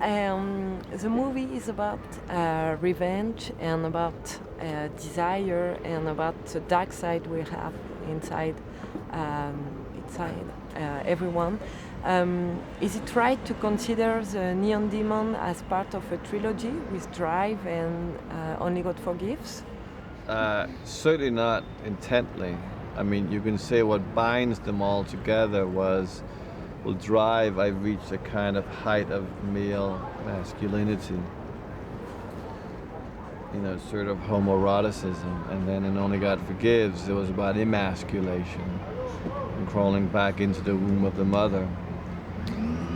The movie is about revenge and about desire and about the dark side we have inside, inside everyone. Is it right to consider the Neon Demon as part of a trilogy with Drive and Only God Forgives? Certainly not intently. I mean, you can say what binds them all together will drive. I've reached a kind of height of male masculinity, sort of homoeroticism. And then in Only God Forgives, it was about emasculation and crawling back into the womb of the mother.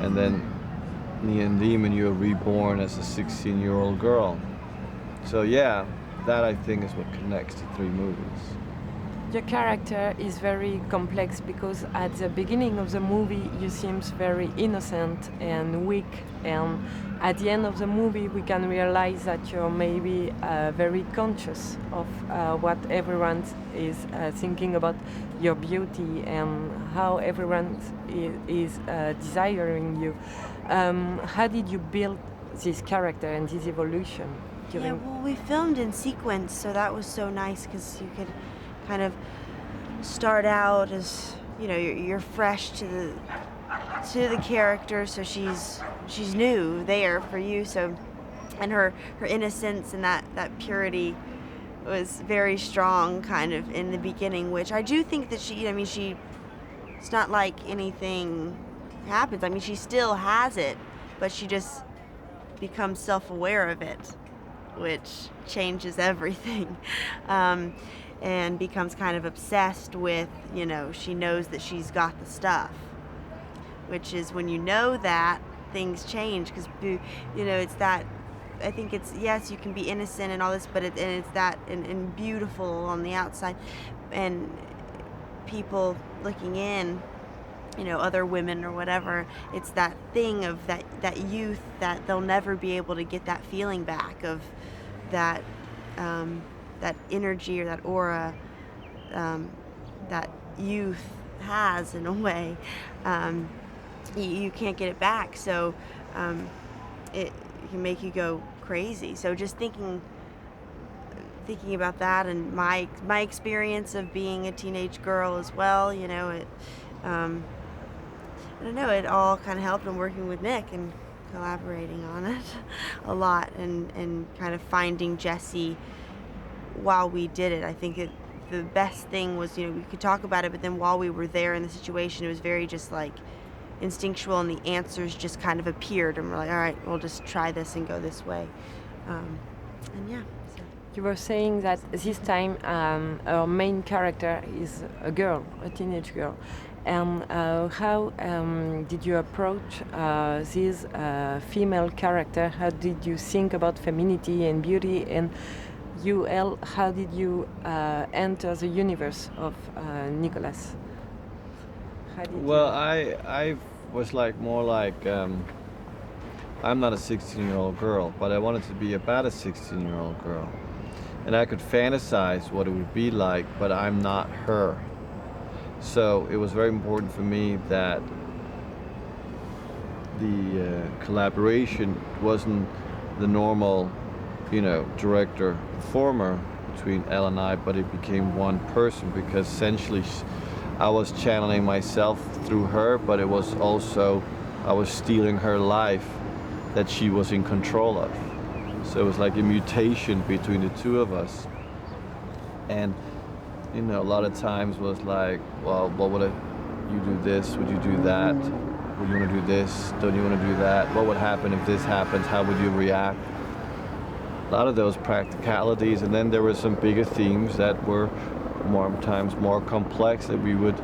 And then Neon Demon, you're reborn as a 16-year-old girl. So yeah, that I think is what connects the three movies. Your character is very complex because at the beginning of the movie you seems very innocent and weak, and at the end of the movie we can realize that you're maybe very conscious of what everyone is thinking about your beauty and how everyone is desiring you. How did you build this character and this evolution? Yeah, well, we filmed in sequence, so that was so nice because you could kind of start out as you're fresh to the character, so she's new there for you. So, and her innocence and that purity was very strong, kind of in the beginning. Which I do think that she it's not like anything happens. I mean, she still has it, but she just becomes self-aware of it, which changes everything. And becomes kind of obsessed with, she knows that she's got the stuff, which is when you know that, things change, because, it's that, I think it's, yes, you can be innocent and all this, but it's that, and beautiful on the outside, and people looking in, other women or whatever, it's that thing of that youth that they'll never be able to get that feeling back of that, that energy or that aura that youth has in a way. You can't get it back, so it can make you go crazy. So just thinking about that, and my experience of being a teenage girl as well, I don't know, it all kind of helped in working with Nick and collaborating on it a lot, and kind of finding Jesse while we did it. I think the best thing was, we could talk about it, but then while we were there in the situation, it was very just like instinctual, and the answers just kind of appeared, and we're like, all right, we'll just try this and go this way. And yeah. So. You were saying that this time our main character is a girl, a teenage girl. And how did you approach this female character? How did you think about femininity and beauty? And you, Elle, how did you enter the universe of Nicolas? Well, I was more like, I'm not a 16-year-old girl, but I wanted to be about a 16-year-old girl. And I could fantasize what it would be like, but I'm not her. So it was very important for me that the collaboration wasn't the normal, director performer between Elle and I, but it became one person, because essentially I was channeling myself through her, but it was also, I was stealing her life that she was in control of. So it was like a mutation between the two of us. And a lot of times was like, well, what would you do this? Would you do that? Would you want to do this? Don't you want to do that? What would happen if this happens? How would you react? A lot of those practicalities, and then there were some bigger themes that were times more complex that we would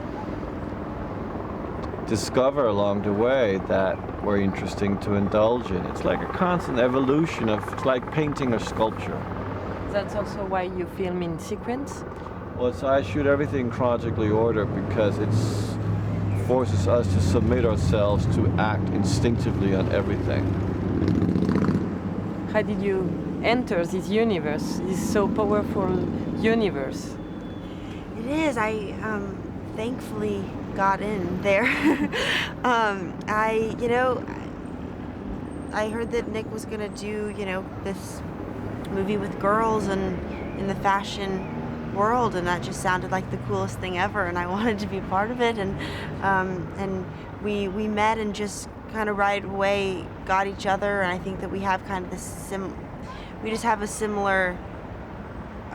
discover along the way that were interesting to indulge in. It's like a constant evolution it's like painting or sculpture. That's also why you film in sequence? Well, I shoot everything chronologically ordered because it forces us to submit ourselves to act instinctively on everything. How did you enter this universe, this so powerful universe? It is. I thankfully got in there. I heard that Nick was gonna do, this movie with girls and in the fashion world, and that just sounded like the coolest thing ever, and I wanted to be part of it. And we met and just kind of right away got each other, and I think that we have kind of we just have a similar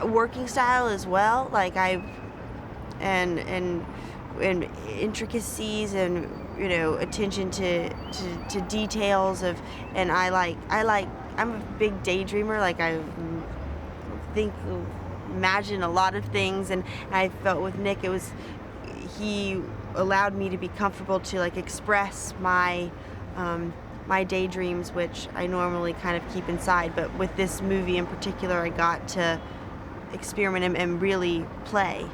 working style as well. Like and intricacies and attention to details of, and I'm a big daydreamer. Like I think imagine a lot of things, and I felt with Nick he allowed me to be comfortable to like express my my daydreams, which I normally kind of keep inside, but with this movie in particular I got to experiment and really play.